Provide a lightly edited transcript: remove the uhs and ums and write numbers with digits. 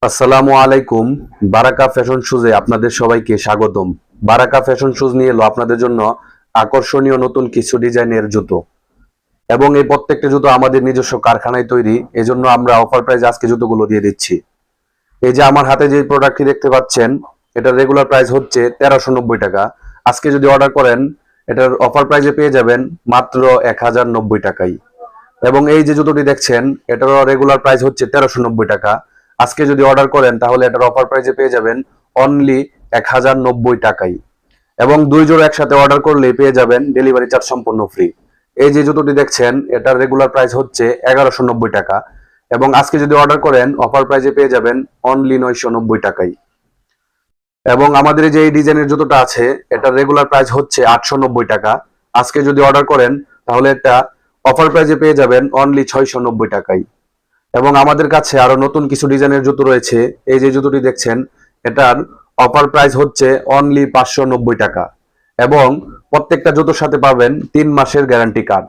আসসালামু আলাইকুম। বারাকা ফ্যাশন শুজে আপনাদের সবাইকে স্বাগতম। বারাকা ফ্যাশন শুজ নিয়ে এলো আপনাদের জন্য আকর্ষণীয় নতুন কিছু ডিজাইনের জুতো, এবং এই প্রত্যেকটা জুতো আমাদের নিজস্ব কারখানায় তৈরি। এজন্য আমরা অফার প্রাইসে আজকে জুতোগুলো দিয়ে দিচ্ছি। এই যে আমার হাতে যে প্রোডাক্টটি দেখতে পাচ্ছেন, এটার রেগুলার প্রাইস হচ্ছে 1390 টাকা। আজকে যদি অর্ডার করেন, এটার অফার প্রাইসে পেয়ে যাবেন মাত্র 1090 টাকায়। এবং এই যে জুতোটি দেখছেন, এটারও রেগুলার প্রাইস হচ্ছে 1390 টাকা। আজকে যদি অর্ডার করেন তাহলে এটার অফার প্রাইসে পেয়ে যাবেন অনলি 1090 টাকায়। এবং দুই জোড়া একসাথে অর্ডার করলে পেয়ে যাবেন ডেলিভারি চার্জ সম্পূর্ণ ফ্রি। এই যে জুতোটি দেখছেন, এটার রেগুলার প্রাইস হচ্ছে 1190 টাকা, এবং আজকে যদি অর্ডার করেন অফার প্রাইসে পেয়ে যাবেন অনলি 990 টাকায়। এবং আমাদের এই যে এই ডিজাইনের জুতোটা আছে, এটার রেগুলার প্রাইস হচ্ছে 890 টাকা। আজকে যদি অর্ডার করেন তাহলে এটা অফার প্রাইসে পেয়ে যাবেন অনলি 690 টাকায়। এবং আমাদের কাছে আরো নতুন কিছু ডিজাইনের জুতো রয়েছে। এই যে জুতোটি দেখছেন, এটার অফার প্রাইস হচ্ছে অনলি 590 টাকা, এবং প্রত্যেকটা জুতোর সাথে পাবেন 3 মাসের গ্যারান্টি কার্ড।